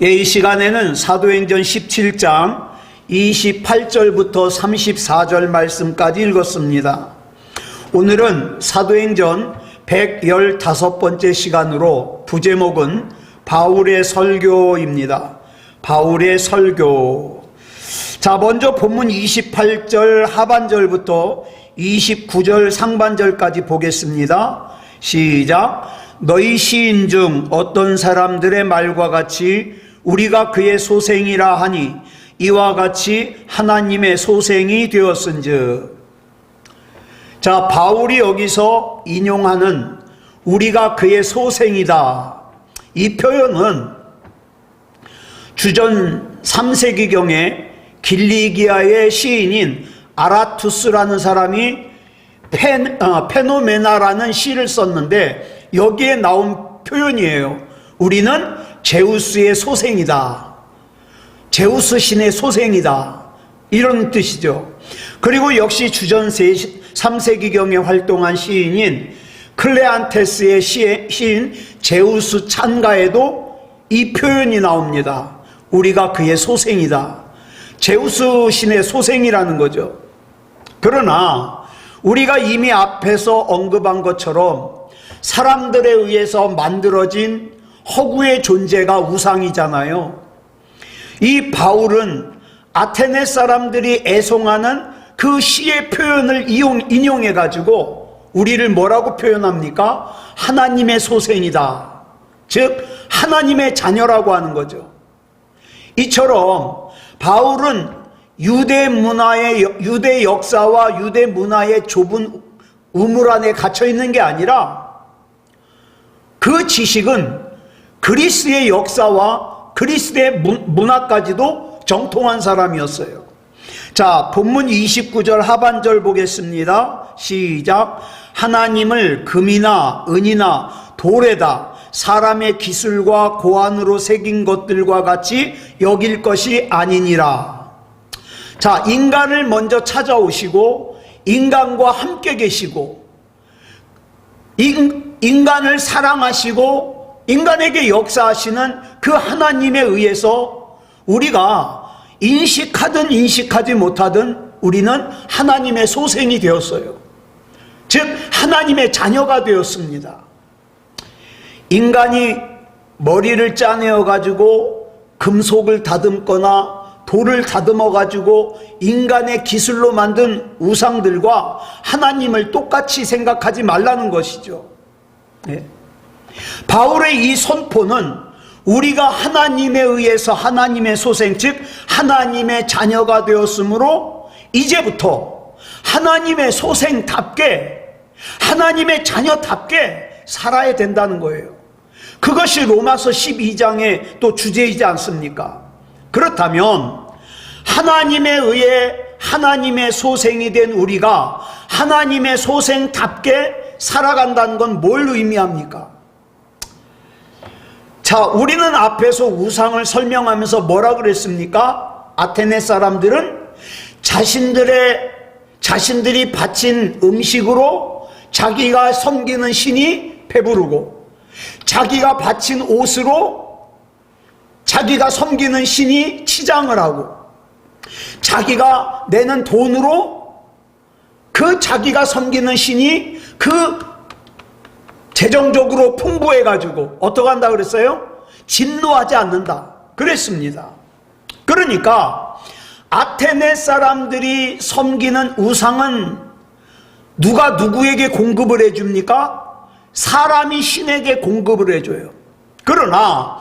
이 시간에는 사도행전 17장 28절부터 34절 말씀까지 읽었습니다. 오늘은 사도행전 115번째 시간으로 부제목은 바울의 설교입니다. 바울의 설교. 자, 먼저 본문 28절 하반절부터 29절 상반절까지 보겠습니다. 시작. 너희 시인 중 어떤 사람들의 말과 같이 우리가 그의 소생이라 하니 이와 같이 하나님의 소생이 되었은즉. 자, 바울이 여기서 인용하는 우리가 그의 소생이다, 이 표현은 주전 3세기경에 길리기아의 시인인 아라투스라는 사람이 페노메나라는 시를 썼는데 여기에 나온 표현이에요. 우리는 제우스의 소생이다, 제우스 신의 소생이다, 이런 뜻이죠. 그리고 역시 주전 3세기경에 활동한 시인인 클레안테스의 시인 제우스 찬가에도 이 표현이 나옵니다. 우리가 그의 소생이다, 제우스 신의 소생이라는 거죠. 그러나 우리가 이미 앞에서 언급한 것처럼 사람들에 의해서 만들어진 허구의 존재가 우상이잖아요. 이 바울은 아테네 사람들이 애송하는 그 시의 표현을 인용해 가지고 우리를 뭐라고 표현합니까? 하나님의 소생이다, 즉 하나님의 자녀라고 하는 거죠. 이처럼 바울은 유대 역사와 유대 문화의 좁은 우물 안에 갇혀 있는 게 아니라 그 지식은 그리스의 역사와 그리스의 문화까지도 정통한 사람이었어요. 자, 본문 29절 하반절 보겠습니다. 시작. 하나님을 금이나 은이나 돌에다 사람의 기술과 고안으로 새긴 것들과 같이 여길 것이 아니니라. 자, 인간을 먼저 찾아오시고 인간과 함께 계시고 인간을 사랑하시고 인간에게 역사하시는 그 하나님에 의해서 우리가 인식하든 인식하지 못하든 우리는 하나님의 소생이 되었어요. 즉 하나님의 자녀가 되었습니다. 인간이 머리를 짜내어 가지고 금속을 다듬거나 돌을 다듬어 가지고 인간의 기술로 만든 우상들과 하나님을 똑같이 생각하지 말라는 것이죠. 네. 바울의 이 선포는 우리가 하나님에 의해서 하나님의 소생, 즉 하나님의 자녀가 되었으므로 이제부터 하나님의 소생답게, 하나님의 자녀답게 살아야 된다는 거예요. 그것이 로마서 12장의 또 주제이지 않습니까? 그렇다면 하나님에 의해 하나님의 소생이 된 우리가 하나님의 소생답게 살아간다는 건 뭘 의미합니까? 자, 우리는 앞에서 우상을 설명하면서 뭐라 그랬습니까? 아테네 사람들은 자신들이 바친 음식으로 자기가 섬기는 신이 배부르고, 자기가 바친 옷으로 자기가 섬기는 신이 치장을 하고, 자기가 내는 돈으로 그 자기가 섬기는 신이 그 재정적으로 풍부해 가지고 어떻게 한다 그랬어요? 진노하지 않는다 그랬습니다. 그러니까 아테네 사람들이 섬기는 우상은 누가 누구에게 공급을 해줍니까? 사람이 신에게 공급을 해줘요. 그러나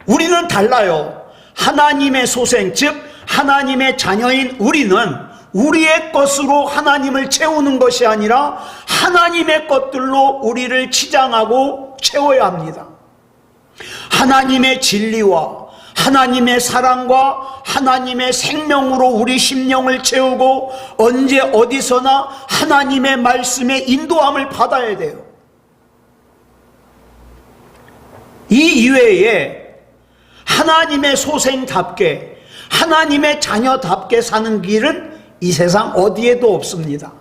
우리는 달라요. 하나님의 소생, 즉 하나님의 자녀인 우리는 우리의 것으로 하나님을 채우는 것이 아니라 하나님의 것들로 우리를 치장하고 채워야 합니다. 하나님의 진리와 하나님의 사랑과 하나님의 생명으로 우리 심령을 채우고 언제 어디서나 하나님의 말씀의 인도함을 받아야 돼요. 이 이외에 하나님의 소생답게, 하나님의 자녀답게 사는 길은 이 세상 어디에도 없습니다.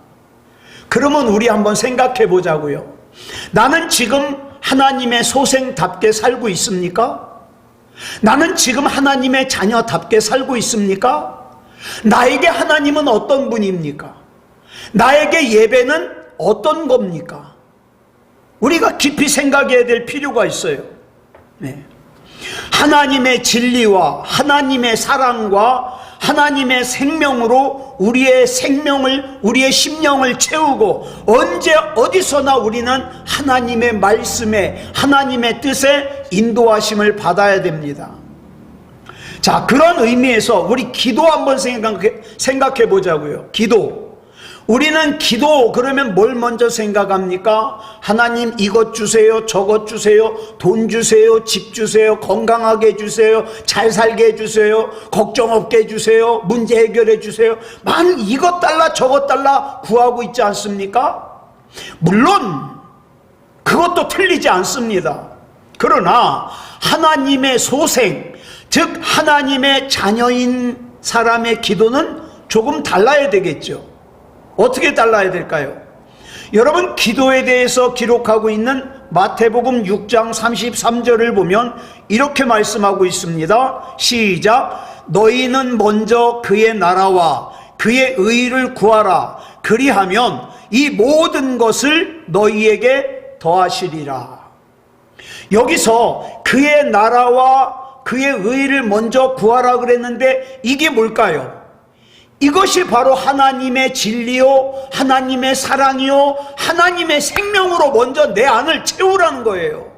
그러면 우리 한번 생각해 보자고요. 나는 지금 하나님의 소생답게 살고 있습니까? 나는 지금 하나님의 자녀답게 살고 있습니까? 나에게 하나님은 어떤 분입니까? 나에게 예배는 어떤 겁니까? 우리가 깊이 생각해야 될 필요가 있어요. 네. 하나님의 진리와 하나님의 사랑과 하나님의 생명으로 우리의 생명을, 우리의 심령을 채우고 언제 어디서나 우리는 하나님의 말씀에, 하나님의 뜻에 인도하심을 받아야 됩니다. 자, 그런 의미에서 우리 기도 한번 생각해 보자고요. 기도. 우리는 기도 그러면 뭘 먼저 생각합니까? 하나님 이것 주세요, 저것 주세요, 돈 주세요, 집 주세요, 건강하게 해주세요, 잘 살게 해주세요, 걱정 없게 해주세요, 문제 해결해 주세요. 많은 이것 달라 저것 달라 구하고 있지 않습니까? 물론 그것도 틀리지 않습니다. 그러나 하나님의 소생, 즉 하나님의 자녀인 사람의 기도는 조금 달라야 되겠죠. 어떻게 달라야 될까요? 여러분, 기도에 대해서 기록하고 있는 마태복음 6장 33절을 보면 이렇게 말씀하고 있습니다. 시작. 너희는 먼저 그의 나라와 그의 의를 구하라. 그리하면 이 모든 것을 너희에게 더하시리라. 여기서 그의 나라와 그의 의를 먼저 구하라 그랬는데 이게 뭘까요? 이것이 바로 하나님의 진리요, 하나님의 사랑이요, 하나님의 생명으로 먼저 내 안을 채우라는 거예요.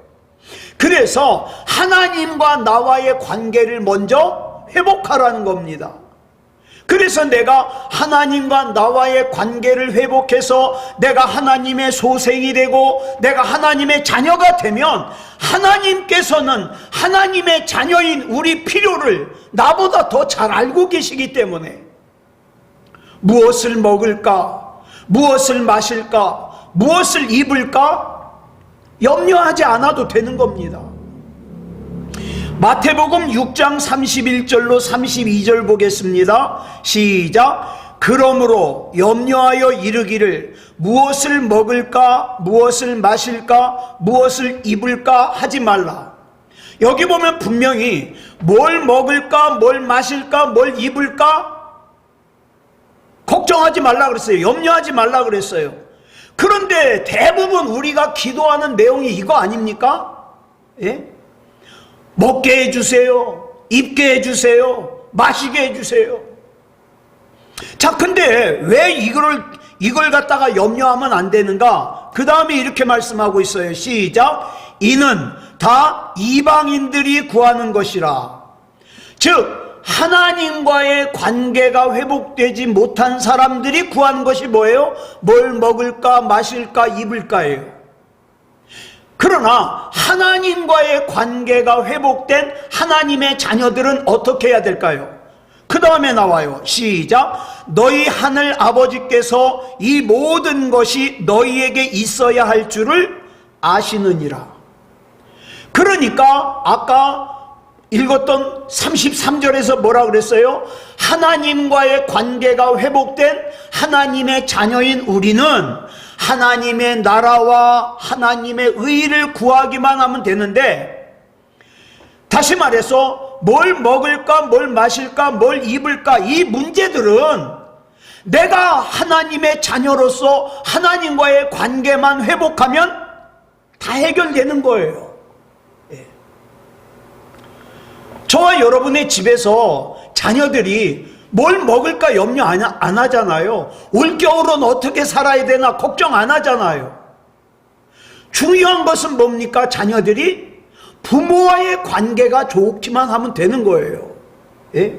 그래서 하나님과 나와의 관계를 먼저 회복하라는 겁니다. 그래서 내가 하나님과 나와의 관계를 회복해서 내가 하나님의 소생이 되고 내가 하나님의 자녀가 되면 하나님께서는 하나님의 자녀인 우리 필요를 나보다 더 잘 알고 계시기 때문에 무엇을 먹을까? 무엇을 마실까? 무엇을 입을까? 염려하지 않아도 되는 겁니다. 마태복음 6장 31절로 32절 보겠습니다. 시작. 그러므로 염려하여 이르기를 무엇을 먹을까? 무엇을 마실까? 무엇을 입을까? 하지 말라. 여기 보면 분명히 뭘 먹을까? 뭘 마실까? 뭘 입을까? 걱정하지 말라 그랬어요. 염려하지 말라 그랬어요. 그런데 대부분 우리가 기도하는 내용이 이거 아닙니까? 예? 먹게 해주세요. 입게 해주세요. 마시게 해주세요. 자, 근데 왜 이걸 갖다가 염려하면 안 되는가? 그 다음에 이렇게 말씀하고 있어요. 시작. 이는 다 이방인들이 구하는 것이라. 즉 하나님과의 관계가 회복되지 못한 사람들이 구하는 것이 뭐예요? 뭘 먹을까, 마실까, 입을까예요. 그러나 하나님과의 관계가 회복된 하나님의 자녀들은 어떻게 해야 될까요? 그 다음에 나와요. 시작. 너희 하늘 아버지께서 이 모든 것이 너희에게 있어야 할 줄을 아시느니라. 그러니까 아까 읽었던 33절에서 뭐라 그랬어요? 하나님과의 관계가 회복된 하나님의 자녀인 우리는 하나님의 나라와 하나님의 의를 구하기만 하면 되는데, 다시 말해서 뭘 먹을까, 뭘 마실까, 뭘 입을까, 이 문제들은 내가 하나님의 자녀로서 하나님과의 관계만 회복하면 다 해결되는 거예요. 저와 여러분의 집에서 자녀들이 뭘 먹을까 염려 안 하잖아요. 올겨울은 어떻게 살아야 되나 걱정 안 하잖아요. 중요한 것은 뭡니까? 자녀들이 부모와의 관계가 좋기만 하면 되는 거예요. 예?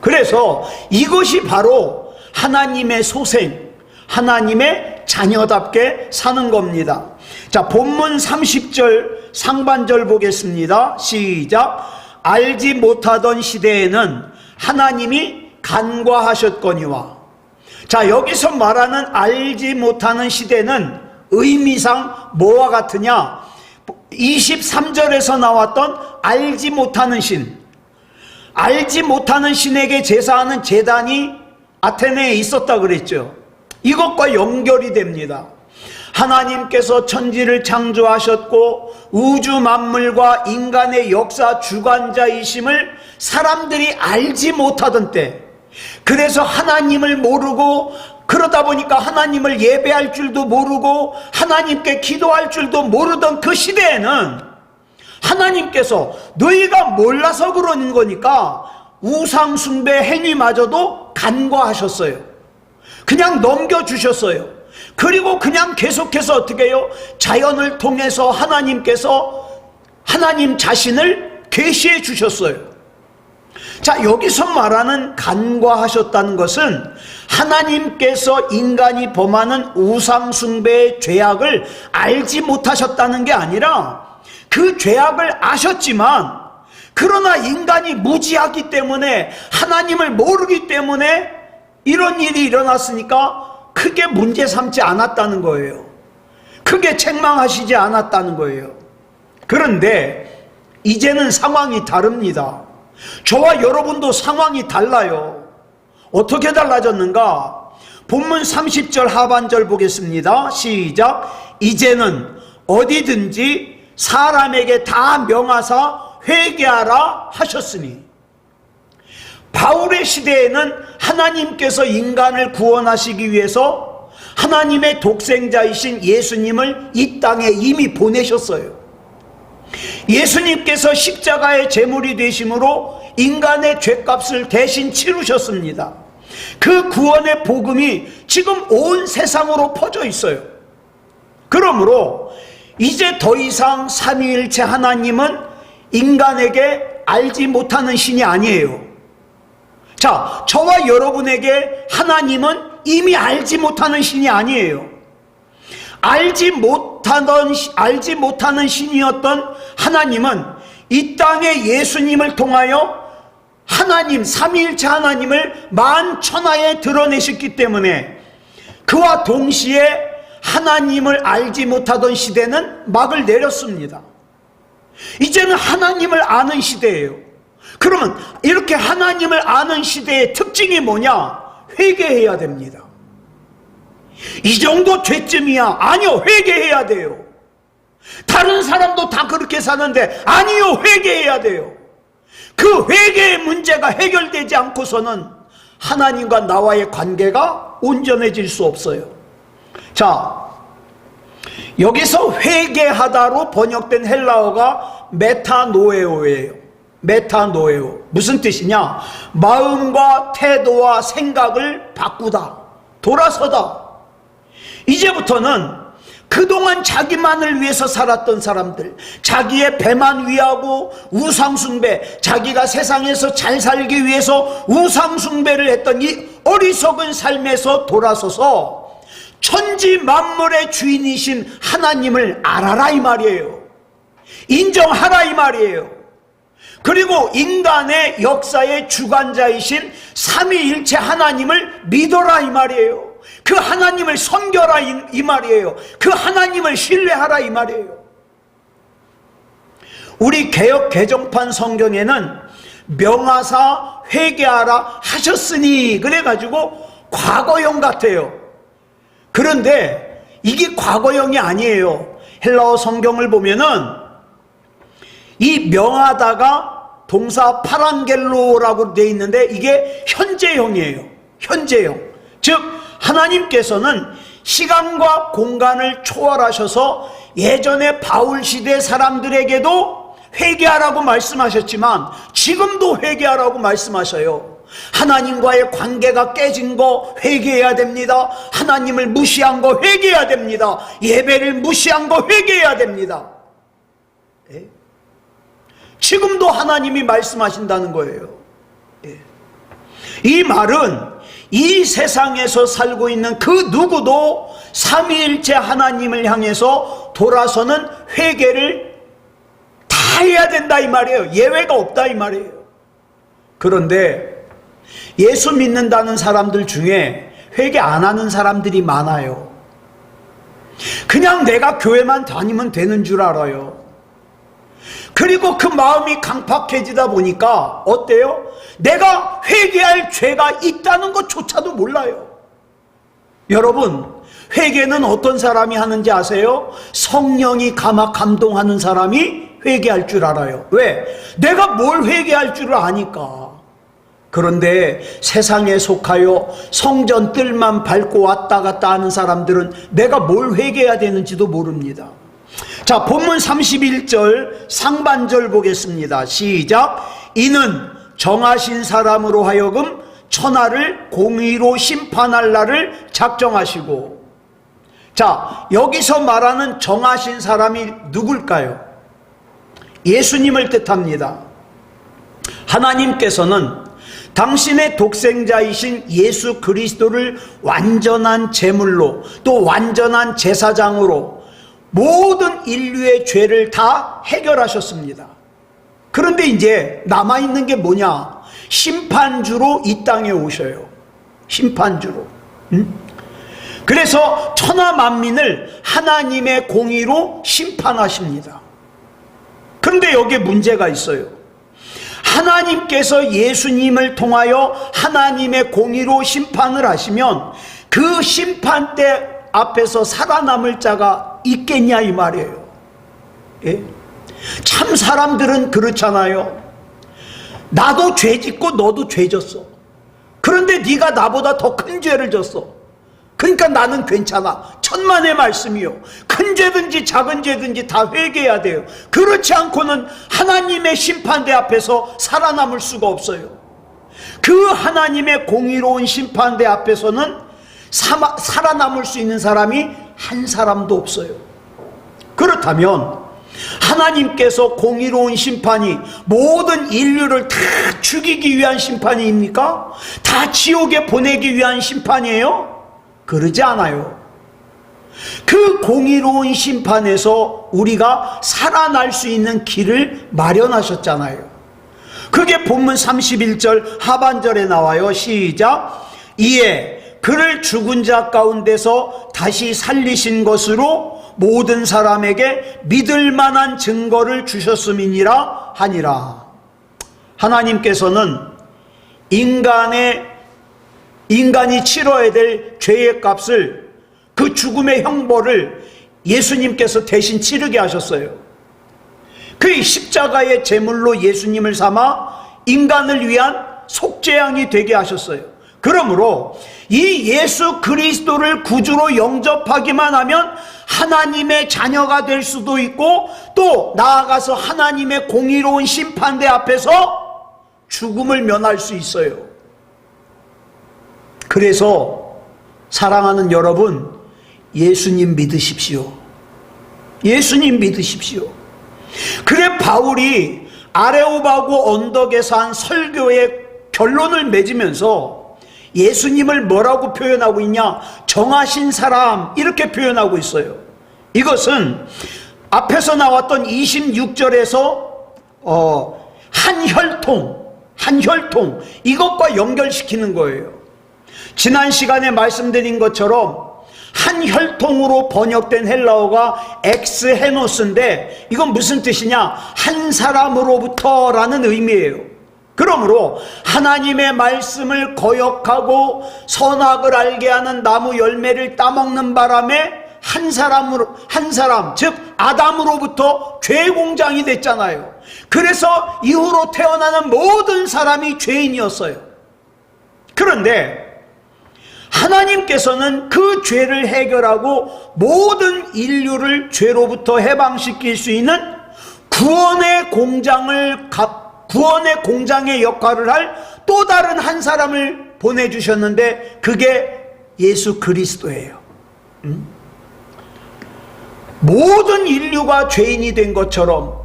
그래서 이것이 바로 하나님의 소생, 하나님의 자녀답게 사는 겁니다. 자, 본문 30절 상반절 보겠습니다. 시작. 알지 못하던 시대에는 하나님이 간과하셨거니와. 자, 여기서 말하는 알지 못하는 시대는 의미상 뭐와 같으냐? 23절에서 나왔던 알지 못하는 신, 알지 못하는 신에게 제사하는 제단이 아테네에 있었다 그랬죠. 이것과 연결이 됩니다. 하나님께서 천지를 창조하셨고 우주 만물과 인간의 역사 주관자이심을 사람들이 알지 못하던 때, 그래서 하나님을 모르고, 그러다 보니까 하나님을 예배할 줄도 모르고 하나님께 기도할 줄도 모르던 그 시대에는 하나님께서 너희가 몰라서 그러는 거니까 우상 숭배 행위마저도 간과하셨어요. 그냥 넘겨주셨어요. 그리고 그냥 계속해서 어떻게 해요? 자연을 통해서 하나님께서 하나님 자신을 계시해 주셨어요. 자, 여기서 말하는 간과하셨다는 것은 하나님께서 인간이 범하는 우상 숭배의 죄악을 알지 못하셨다는 게 아니라 그 죄악을 아셨지만, 그러나 인간이 무지하기 때문에, 하나님을 모르기 때문에 이런 일이 일어났으니까 크게 문제 삼지 않았다는 거예요. 크게 책망하시지 않았다는 거예요. 그런데 이제는 상황이 다릅니다. 저와 여러분도 상황이 달라요. 어떻게 달라졌는가? 본문 30절 하반절 보겠습니다. 시작. 이제는 어디든지 사람에게 다 명하사 회개하라 하셨으니. 바울의 시대에는 하나님께서 인간을 구원하시기 위해서 하나님의 독생자이신 예수님을 이 땅에 이미 보내셨어요. 예수님께서 십자가의 제물이 되심으로 인간의 죄값을 대신 치르셨습니다. 그 구원의 복음이 지금 온 세상으로 퍼져 있어요. 그러므로 이제 더 이상 삼위일체 하나님은 인간에게 알지 못하는 신이 아니에요. 자, 저와 여러분에게 하나님은 이미 알지 못하는 신이 아니에요. 알지 못하는 신이었던 하나님은 이 땅에 예수님을 통하여 하나님, 삼위일체 하나님을 만천하에 드러내셨기 때문에 그와 동시에 하나님을 알지 못하던 시대는 막을 내렸습니다. 이제는 하나님을 아는 시대예요. 그러면 이렇게 하나님을 아는 시대의 특징이 뭐냐? 회개해야 됩니다. 이 정도 죄쯤이야? 아니요, 회개해야 돼요. 다른 사람도 다 그렇게 사는데 아니요, 회개해야 돼요. 그 회개의 문제가 해결되지 않고서는 하나님과 나와의 관계가 온전해질 수 없어요. 자, 여기서 회개하다로 번역된 헬라어가 메타노에오예요. 메타노에오. 무슨 뜻이냐? 마음과 태도와 생각을 바꾸다, 돌아서다. 이제부터는 그동안 자기만을 위해서 살았던 사람들, 자기의 배만 위하고 우상숭배, 자기가 세상에서 잘 살기 위해서 우상숭배를 했던 이 어리석은 삶에서 돌아서서 천지 만물의 주인이신 하나님을 알아라 이 말이에요. 인정하라 이 말이에요. 그리고 인간의 역사의 주관자이신 삼위일체 하나님을 믿어라 이 말이에요. 그 하나님을 섬겨라 이 말이에요. 그 하나님을 신뢰하라 이 말이에요. 우리 개역 개정판 성경에는 명하사 회개하라 하셨으니 그래가지고 과거형 같아요. 그런데 이게 과거형이 아니에요. 헬라어 성경을 보면은 이 명하다가 동사 파랑겔로라고 되어 있는데 이게 현재형이에요. 현재형. 즉 하나님께서는 시간과 공간을 초월하셔서 예전에 바울 시대 사람들에게도 회개하라고 말씀하셨지만 지금도 회개하라고 말씀하셔요. 하나님과의 관계가 깨진 거 회개해야 됩니다. 하나님을 무시한 거 회개해야 됩니다. 예배를 무시한 거 회개해야 됩니다. 예? 지금도 하나님이 말씀하신다는 거예요. 예. 이 말은 이 세상에서 살고 있는 그 누구도 삼위일체 하나님을 향해서 돌아서는 회개를 다 해야 된다 이 말이에요. 예외가 없다 이 말이에요. 그런데 예수 믿는다는 사람들 중에 회개 안 하는 사람들이 많아요. 그냥 내가 교회만 다니면 되는 줄 알아요. 그리고 그 마음이 강팍해지다 보니까 어때요? 내가 회개할 죄가 있다는 것조차도 몰라요. 여러분, 회개는 어떤 사람이 하는지 아세요? 성령이 감동하는 사람이 회개할 줄 알아요. 왜? 내가 뭘 회개할 줄을 아니까. 그런데 세상에 속하여 성전 뜰만 밟고 왔다 갔다 하는 사람들은 내가 뭘 회개해야 되는지도 모릅니다. 자, 본문 31절 상반절 보겠습니다. 시작. 이는 정하신 사람으로 하여금 천하를 공의로 심판할 날을 작정하시고. 자, 여기서 말하는 정하신 사람이 누굴까요? 예수님을 뜻합니다. 하나님께서는 당신의 독생자이신 예수 그리스도를 완전한 제물로, 또 완전한 제사장으로 모든 인류의 죄를 다 해결하셨습니다. 그런데 이제 남아있는 게 뭐냐? 심판주로 이 땅에 오셔요. 심판주로. 그래서 천하 만민을 하나님의 공의로 심판하십니다. 그런데 여기에 문제가 있어요. 하나님께서 예수님을 통하여 하나님의 공의로 심판을 하시면 그 심판대 앞에서 살아남을 자가 있겠냐 이 말이에요. 예? 참 사람들은 그렇잖아요. 나도 죄 짓고 너도 죄 졌어. 그런데 네가 나보다 더 큰 죄를 졌어. 그러니까 나는 괜찮아. 천만의 말씀이요. 큰 죄든지 작은 죄든지 다 회개해야 돼요. 그렇지 않고는 하나님의 심판대 앞에서 살아남을 수가 없어요. 그 하나님의 공의로운 심판대 앞에서는 살아남을 수 있는 사람이 한 사람도 없어요. 그렇다면 하나님께서 공의로운 심판이 모든 인류를 다 죽이기 위한 심판입니까? 다 지옥에 보내기 위한 심판이에요? 그러지 않아요. 그 공의로운 심판에서 우리가 살아날 수 있는 길을 마련하셨잖아요. 그게 본문 31절 하반절에 나와요. 시작. 이에 그를 죽은 자 가운데서 다시 살리신 것으로 모든 사람에게 믿을 만한 증거를 주셨음이니라 하니라. 하나님께서는 인간이 치러야 될 죄의 값을, 그 죽음의 형벌을 예수님께서 대신 치르게 하셨어요. 그 십자가의 제물로 예수님을 삼아 인간을 위한 속죄양이 되게 하셨어요. 그러므로 이 예수 그리스도를 구주로 영접하기만 하면 하나님의 자녀가 될 수도 있고, 또 나아가서 하나님의 공의로운 심판대 앞에서 죽음을 면할 수 있어요. 그래서 사랑하는 여러분, 예수님 믿으십시오. 예수님 믿으십시오. 그래 바울이 아레오바고 언덕에서 한 설교의 결론을 맺으면서 예수님을 뭐라고 표현하고 있냐? 정하신 사람, 이렇게 표현하고 있어요. 이것은 앞에서 나왔던 26절에서 한혈통 이것과 연결시키는 거예요. 지난 시간에 말씀드린 것처럼 한혈통으로 번역된 헬라어가 엑스헤노스인데, 이건 무슨 뜻이냐? 한 사람으로부터 라는 의미예요. 그러므로 하나님의 말씀을 거역하고 선악을 알게 하는 나무 열매를 따먹는 바람에 한 사람, 즉 아담으로부터 죄 공장이 됐잖아요. 그래서 이후로 태어나는 모든 사람이 죄인이었어요. 그런데 하나님께서는 그 죄를 해결하고 모든 인류를 죄로부터 해방시킬 수 있는 구원의 공장의 역할을 할 또 다른 한 사람을 보내주셨는데, 그게 예수 그리스도예요. 모든 인류가 죄인이 된 것처럼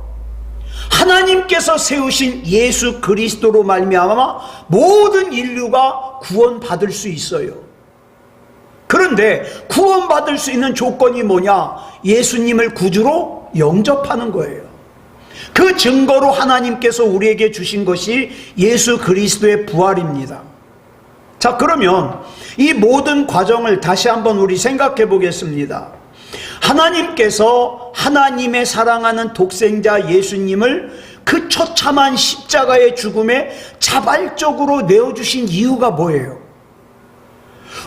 하나님께서 세우신 예수 그리스도로 말미암아 모든 인류가 구원받을 수 있어요. 그런데 구원받을 수 있는 조건이 뭐냐? 예수님을 구주로 영접하는 거예요. 그 증거로 하나님께서 우리에게 주신 것이 예수 그리스도의 부활입니다. 자, 그러면 이 모든 과정을 다시 한번 우리 생각해 보겠습니다. 하나님께서 하나님의 사랑하는 독생자 예수님을 그 처참한 십자가의 죽음에 자발적으로 내어주신 이유가 뭐예요?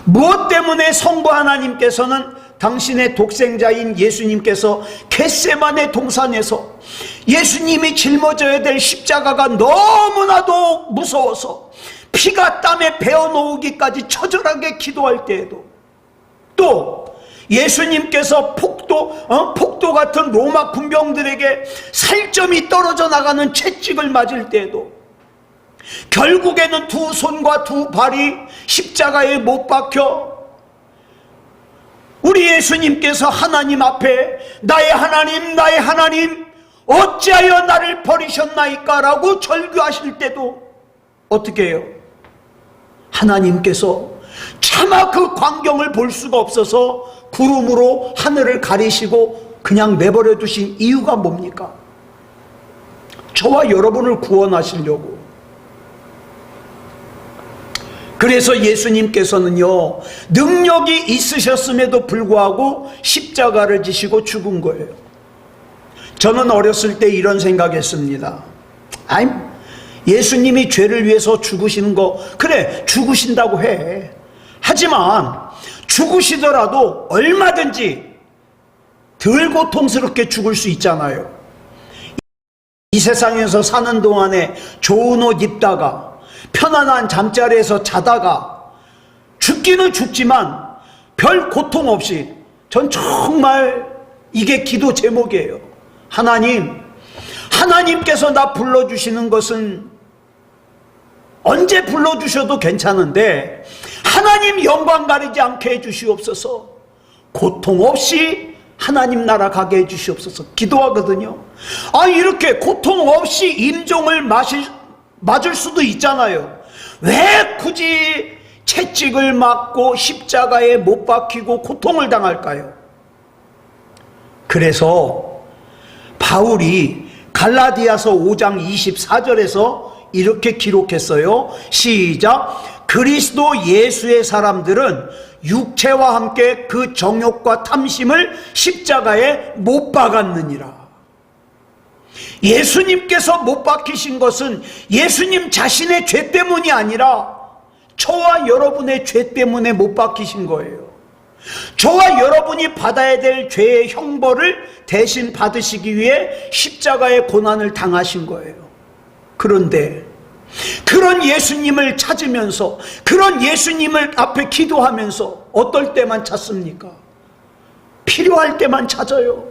무엇 때문에 성부 하나님께서는 당신의 독생자인 예수님께서 겟세마네 동산에서 예수님이 짊어져야 될 십자가가 너무나도 무서워서 피가 땀에 베어놓기까지 처절하게 기도할 때에도, 또 예수님께서 폭도 같은 로마 군병들에게 살점이 떨어져 나가는 채찍을 맞을 때에도 결국에는 두 손과 두 발이 십자가에 못 박혀 우리 예수님께서 하나님 앞에 나의 하나님 어찌하여 나를 버리셨나이까 라고 절규하실 때도 어떻게 해요? 하나님께서 차마 그 광경을 볼 수가 없어서 구름으로 하늘을 가리시고 그냥 내버려 두신 이유가 뭡니까? 저와 여러분을 구원하시려고. 그래서 예수님께서는요, 능력이 있으셨음에도 불구하고 십자가를 지시고 죽은 거예요. 저는 어렸을 때 이런 생각했습니다. 예수님이 죄를 위해서 죽으시는 거, 그래, 죽으신다고 해. 하지만 죽으시더라도 얼마든지 덜 고통스럽게 죽을 수 있잖아요. 이 세상에서 사는 동안에 좋은 옷 입다가 편안한 잠자리에서 자다가 죽기는 죽지만 별 고통 없이, 전 정말 이게 기도 제목이에요. 하나님께서 나 불러주시는 것은 언제 불러주셔도 괜찮은데 하나님 영광 가리지 않게 해주시옵소서. 고통 없이 하나님 나라 가게 해주시옵소서 기도하거든요. 이렇게 고통 없이 임종을 맞을 수도 있잖아요. 왜 굳이 채찍을 맞고 십자가에 못 박히고 고통을 당할까요? 그래서 바울이 갈라디아서 5장 24절에서 이렇게 기록했어요. 시작. 그리스도 예수의 사람들은 육체와 함께 그 정욕과 탐심을 십자가에 못 박았느니라. 예수님께서 못 박히신 것은 예수님 자신의 죄 때문이 아니라 저와 여러분의 죄 때문에 못 박히신 거예요. 저와 여러분이 받아야 될 죄의 형벌을 대신 받으시기 위해 십자가의 고난을 당하신 거예요. 그런데 그런 예수님을 찾으면서, 그런 예수님을 앞에 기도하면서 어떨 때만 찾습니까? 필요할 때만 찾아요.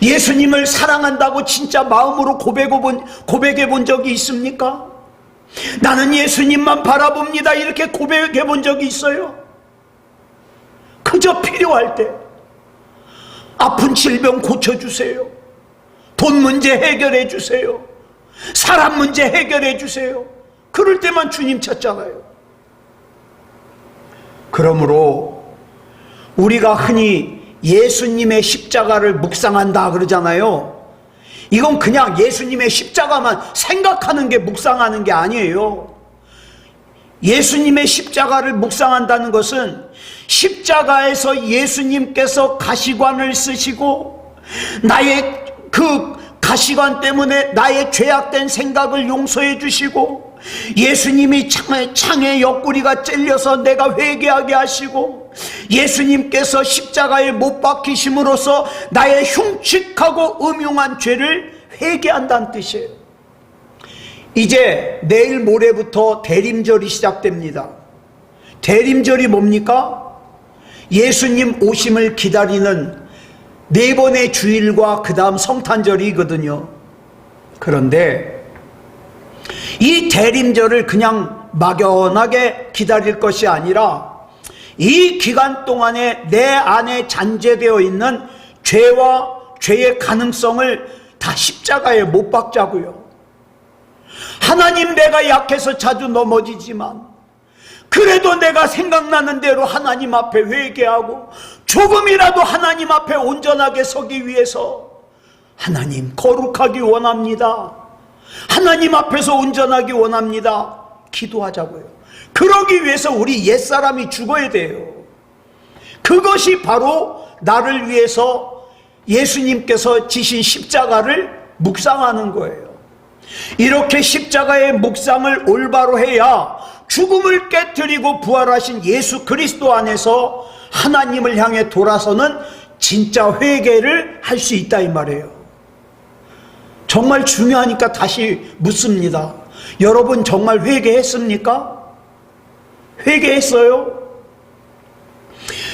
예수님을 사랑한다고 진짜 마음으로 고백해 본 적이 있습니까? 나는 예수님만 바라봅니다 이렇게 고백해 본 적이 있어요? 그저 필요할 때, 아픈 질병 고쳐주세요, 돈 문제 해결해 주세요, 사람 문제 해결해 주세요, 그럴 때만 주님 찾잖아요. 그러므로 우리가 흔히 예수님의 십자가를 묵상한다 그러잖아요. 이건 그냥 예수님의 십자가만 생각하는 게 묵상하는 게 아니에요. 예수님의 십자가를 묵상한다는 것은 십자가에서 예수님께서 가시관을 쓰시고 나의 그 가시관 때문에 나의 죄악된 생각을 용서해 주시고, 예수님이 창에 옆구리가 찔려서 내가 회개하게 하시고, 예수님께서 십자가에 못 박히심으로써 나의 흉측하고 음흉한 죄를 회개한다는 뜻이에요. 이제 내일 모레부터 대림절이 시작됩니다. 대림절이 뭡니까? 예수님 오심을 기다리는 4번의 주일과 그 다음 성탄절이거든요. 그런데 이 대림절을 그냥 막연하게 기다릴 것이 아니라 이 기간 동안에 내 안에 잔재되어 있는 죄와 죄의 가능성을 다 십자가에 못 박자고요. 하나님, 내가 약해서 자주 넘어지지만 그래도 내가 생각나는 대로 하나님 앞에 회개하고 조금이라도 하나님 앞에 온전하게 서기 위해서, 하나님 거룩하기 원합니다, 하나님 앞에서 온전하기 원합니다, 기도하자고요. 그러기 위해서 우리 옛사람이 죽어야 돼요. 그것이 바로 나를 위해서 예수님께서 지신 십자가를 묵상하는 거예요. 이렇게 십자가의 묵상을 올바로 해야 죽음을 깨뜨리고 부활하신 예수 그리스도 안에서 하나님을 향해 돌아서는 진짜 회개를 할 수 있다 이 말이에요. 정말 중요하니까 다시 묻습니다. 여러분 정말 회개했습니까? 회개했어요?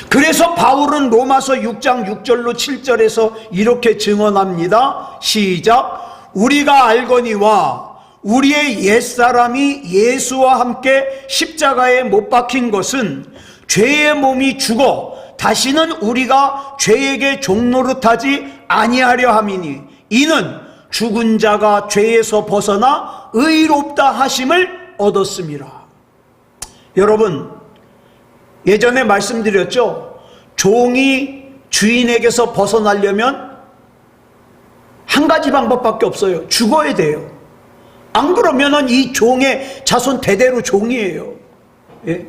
그래서 바울은 로마서 6장 6절로 7절에서 이렇게 증언합니다. 시작. 우리가 알거니와 우리의 옛사람이 예수와 함께 십자가에 못 박힌 것은 죄의 몸이 죽어 다시는 우리가 죄에게 종노릇하지 아니하려 함이니 이는 죽은 자가 죄에서 벗어나 의롭다 하심을 얻었음이라. 여러분, 예전에 말씀드렸죠. 종이 주인에게서 벗어나려면 한 가지 방법밖에 없어요. 죽어야 돼요. 안 그러면은 이 종의 자손 대대로 종이에요. 예?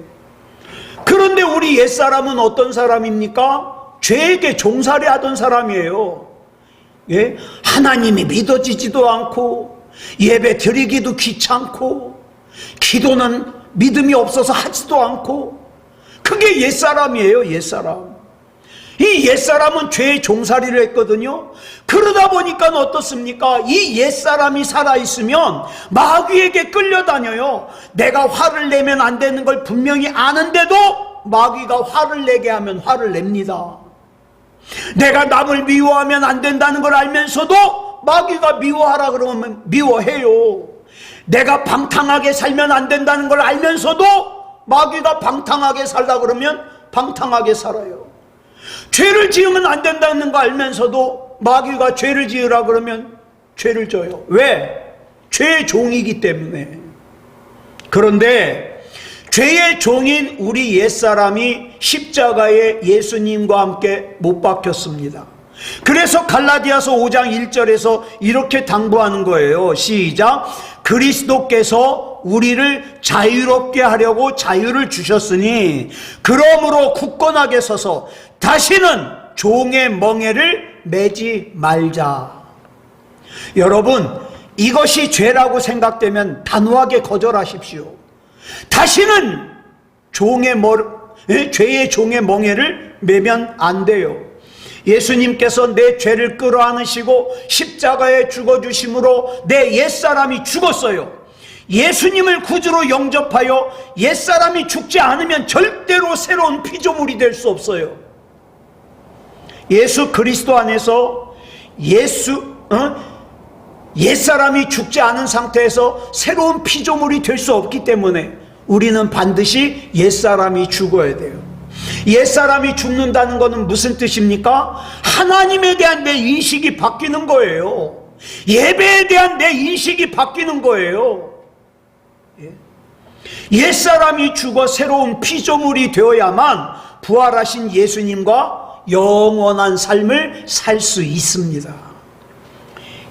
그런데 우리 옛사람은 어떤 사람입니까? 죄에게 종살이 하던 사람이에요. 예? 하나님이 믿어지지도 않고 예배 드리기도 귀찮고 기도는 믿음이 없어서 하지도 않고, 그게 옛사람이에요. 옛사람. 이 옛사람은 죄의 종살이를 했거든요. 그러다 보니까 어떻습니까? 이 옛사람이 살아있으면 마귀에게 끌려다녀요. 내가 화를 내면 안 되는 걸 분명히 아는데도 마귀가 화를 내게 하면 화를 냅니다. 내가 남을 미워하면 안 된다는 걸 알면서도 마귀가 미워하라 그러면 미워해요. 내가 방탕하게 살면 안 된다는 걸 알면서도 마귀가 방탕하게 살라 그러면 방탕하게 살아요. 죄를 지으면 안 된다는 거 알면서도 마귀가 죄를 지으라 그러면 죄를 져요. 왜? 죄의 종이기 때문에. 그런데 죄의 종인 우리 옛사람이 십자가에 예수님과 함께 못 박혔습니다. 그래서 갈라디아서 5장 1절에서 이렇게 당부하는 거예요. 시작. 그리스도께서 우리를 자유롭게 하려고 자유를 주셨으니 그러므로 굳건하게 서서 다시는 종의 멍에를 매지 말자. 여러분, 이것이 죄라고 생각되면 단호하게 거절하십시오. 다시는 죄의 종의 멍에를 매면 안 돼요. 예수님께서 내 죄를 끌어안으시고 십자가에 죽어주심으로 내 옛사람이 죽었어요. 예수님을 구주로 영접하여 옛사람이 죽지 않으면 절대로 새로운 피조물이 될 수 없어요. 예수 그리스도 안에서 옛사람이 죽지 않은 상태에서 새로운 피조물이 될 수 없기 때문에 우리는 반드시 옛사람이 죽어야 돼요. 옛사람이 죽는다는 것은 무슨 뜻입니까? 하나님에 대한 내 인식이 바뀌는 거예요. 예배에 대한 내 인식이 바뀌는 거예요. 옛사람이 죽어 새로운 피조물이 되어야만 부활하신 예수님과 영원한 삶을 살 수 있습니다.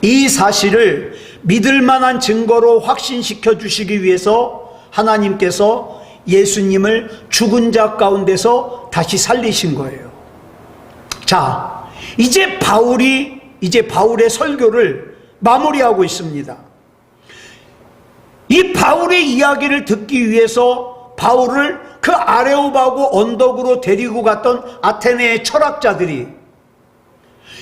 이 사실을 믿을 만한 증거로 확신시켜 주시기 위해서 하나님께서 예수님을 죽은 자 가운데서 다시 살리신 거예요. 자, 이제 바울의 설교를 마무리하고 있습니다. 이 바울의 이야기를 듣기 위해서 바울을 그 아레오바고 언덕으로 데리고 갔던 아테네의 철학자들이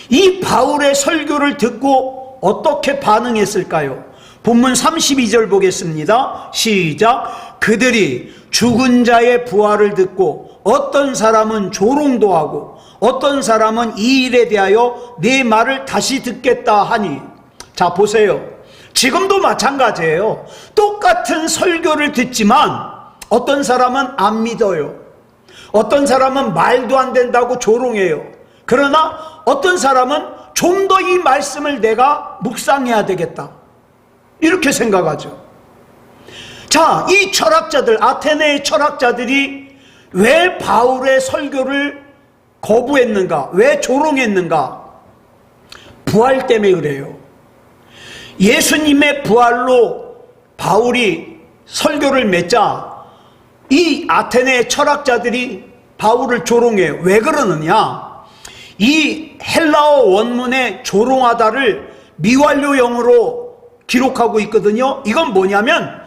이 바울의 설교를 듣고 어떻게 반응했을까요? 본문 32절 보겠습니다. 시작. 그들이 죽은 자의 부활을 듣고 어떤 사람은 조롱도 하고 어떤 사람은 이 일에 대하여 네 말을 다시 듣겠다 하니. 자, 보세요. 지금도 마찬가지예요. 똑같은 설교를 듣지만 어떤 사람은 안 믿어요. 어떤 사람은 말도 안 된다고 조롱해요. 그러나 어떤 사람은 좀 더 이 말씀을 내가 묵상해야 되겠다, 이렇게 생각하죠. 자, 이 철학자들, 아테네의 철학자들이 왜 바울의 설교를 거부했는가? 왜 조롱했는가? 부활 때문에 그래요. 예수님의 부활로 바울이 설교를 맺자 이 아테네 철학자들이 바울을 조롱해요. 왜 그러느냐? 이 헬라어 원문에 조롱하다를 미완료형으로 기록하고 있거든요. 이건 뭐냐면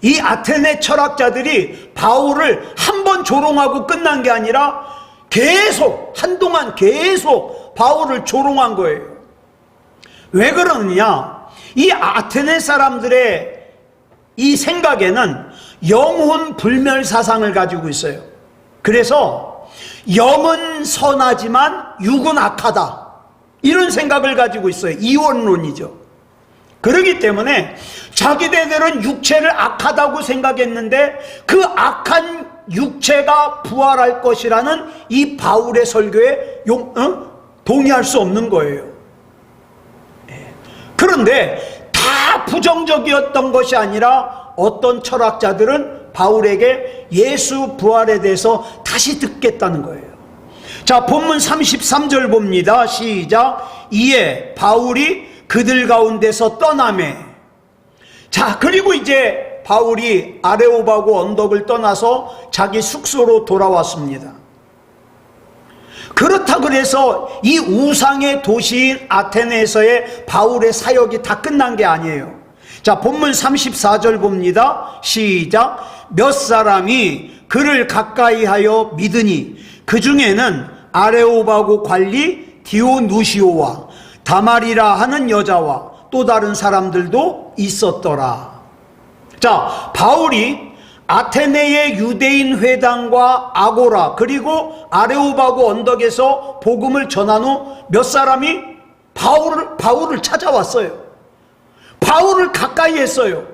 이 아테네 철학자들이 바울을 한 번 조롱하고 끝난 게 아니라 계속 한동안 계속 바울을 조롱한 거예요. 왜 그러느냐? 이 아테네 사람들의 이 생각에는 영혼 불멸 사상을 가지고 있어요. 그래서 영은 선하지만 육은 악하다, 이런 생각을 가지고 있어요. 이원론이죠. 그렇기 때문에 자기네들은 육체를 악하다고 생각했는데 그 악한 육체가 부활할 것이라는 이 바울의 설교에 동의할 수 없는 거예요. 그런데 다 부정적이었던 것이 아니라 어떤 철학자들은 바울에게 예수 부활에 대해서 다시 듣겠다는 거예요. 자, 본문 33절 봅니다. 시작. 이에 바울이 그들 가운데서 떠나매. 자, 그리고 이제 바울이 아레오바고 언덕을 떠나서 자기 숙소로 돌아왔습니다. 그렇다 그래서 이 우상의 도시인 아테네에서의 바울의 사역이 다 끝난 게 아니에요. 자, 본문 34절 봅니다. 시작. 몇 사람이 그를 가까이 하여 믿으니 그 중에는 아레오바고 관리 디오누시오와 다말이라 하는 여자와 또 다른 사람들도 있었더라. 자, 바울이 아테네의 유대인 회당과 아고라 그리고 아레오바고 언덕에서 복음을 전한 후 몇 사람이 바울을 찾아왔어요. 바울을 가까이 했어요.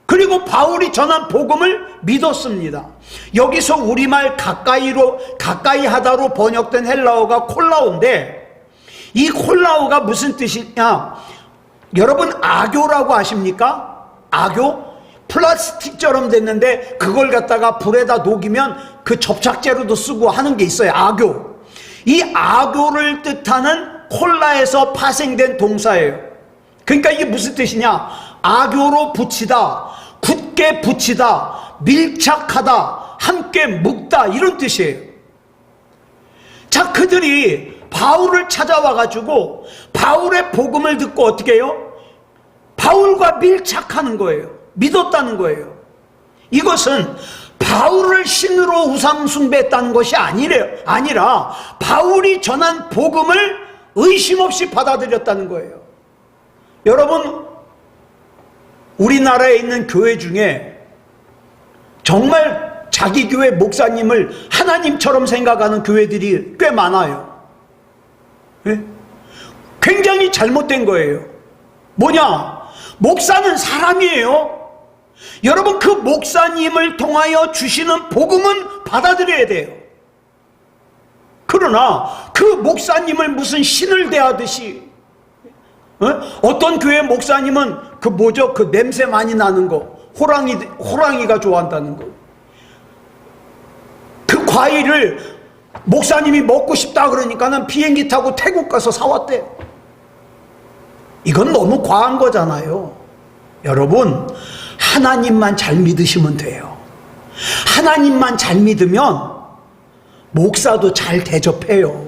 그리고 바울이 전한 복음을 믿었습니다. 여기서 우리말 가까이 하다로 번역된 헬라어가 콜라오인데, 이 콜라오가 무슨 뜻이냐? 여러분 아교라고 아십니까? 아교? 플라스틱처럼 됐는데 그걸 갖다가 불에다 녹이면 그 접착제로도 쓰고 하는 게 있어요. 아교. 이 아교를 뜻하는 콜라에서 파생된 동사예요. 그러니까 이게 무슨 뜻이냐? 아교로 붙이다, 굳게 붙이다, 밀착하다, 함께 묶다, 이런 뜻이에요. 자, 그들이 바울을 찾아와 가지고 바울의 복음을 듣고 어떻게 해요? 바울과 밀착하는 거예요. 믿었다는 거예요. 이것은 바울을 신으로 우상 숭배했다는 것이 아니라 바울이 전한 복음을 의심 없이 받아들였다는 거예요. 여러분, 우리나라에 있는 교회 중에 정말 자기 교회 목사님을 하나님처럼 생각하는 교회들이 꽤 많아요. 예? 굉장히 잘못된 거예요. 뭐냐? 목사는 사람이에요. 여러분, 그 목사님을 통하여 주시는 복음은 받아들여야 돼요. 그러나 그 목사님을 무슨 신을 대하듯이, 어떤 교회 목사님은 그 냄새 많이 나는 거, 호랑이가 좋아한다는 거, 그 과일을 목사님이 먹고 싶다 그러니까는 비행기 타고 태국 가서 사왔대. 이건 너무 과한 거잖아요. 여러분, 하나님만 잘 믿으시면 돼요. 하나님만 잘 믿으면 목사도 잘 대접해요.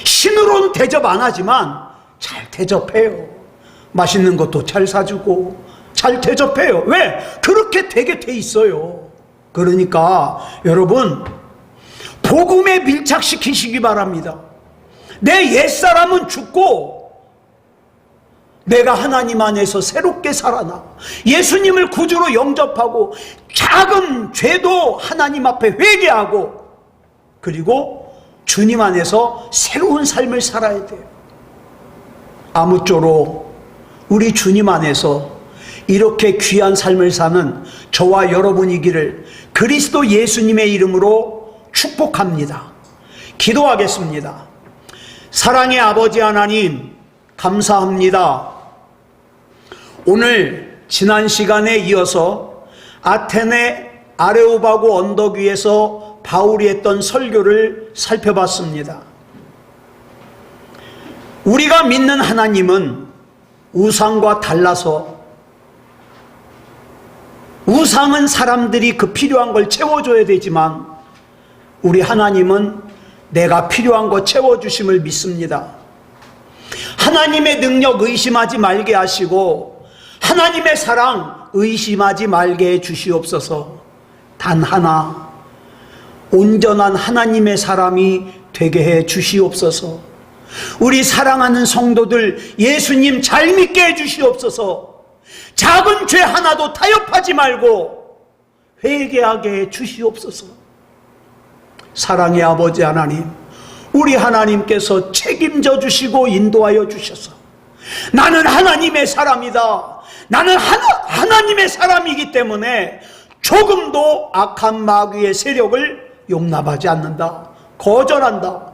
신으로는 대접 안 하지만 잘 대접해요. 맛있는 것도 잘 사주고 잘 대접해요. 왜? 그렇게 되게 돼 있어요. 그러니까 여러분, 복음에 밀착시키시기 바랍니다. 내 옛사람은 죽고 내가 하나님 안에서 새롭게 살아나 예수님을 구주로 영접하고 작은 죄도 하나님 앞에 회개하고 그리고 주님 안에서 새로운 삶을 살아야 돼요. 아무쪼록 우리 주님 안에서 이렇게 귀한 삶을 사는 저와 여러분이기를 그리스도 예수님의 이름으로 축복합니다. 기도하겠습니다. 사랑의 아버지 하나님, 감사합니다. 오늘 지난 시간에 이어서 아테네 아레오바고 언덕 위에서 바울이 했던 설교를 살펴봤습니다. 우리가 믿는 하나님은 우상과 달라서, 우상은 사람들이 그 필요한 걸 채워줘야 되지만 우리 하나님은 내가 필요한 거 채워주심을 믿습니다. 하나님의 능력 의심하지 말게 하시고 하나님의 사랑 의심하지 말게 해 주시옵소서. 단 하나, 온전한 하나님의 사람이 되게 해 주시옵소서. 우리 사랑하는 성도들 예수님 잘 믿게 해 주시옵소서. 작은 죄 하나도 타협하지 말고 회개하게 해 주시옵소서. 사랑의 아버지 하나님, 우리 하나님께서 책임져 주시고 인도하여 주셔서 나는 하나님의 사람이다, 나는 하나님의 사람이기 때문에 조금도 악한 마귀의 세력을 용납하지 않는다, 거절한다,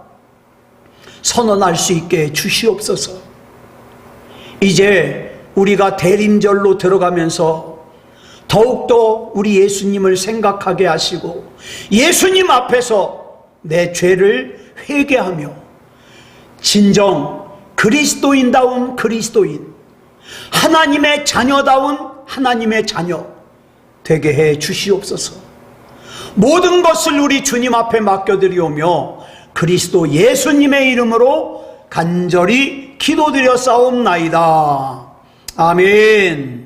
선언할 수 있게 해 주시옵소서. 이제 우리가 대림절로 들어가면서 더욱더 우리 예수님을 생각하게 하시고 예수님 앞에서 내 죄를 회개하며 진정 그리스도인다운 그리스도인, 하나님의 자녀다운 하나님의 자녀 되게 해 주시옵소서. 모든 것을 우리 주님 앞에 맡겨드리오며 그리스도 예수님의 이름으로 간절히 기도드려 싸움나이다. 아멘.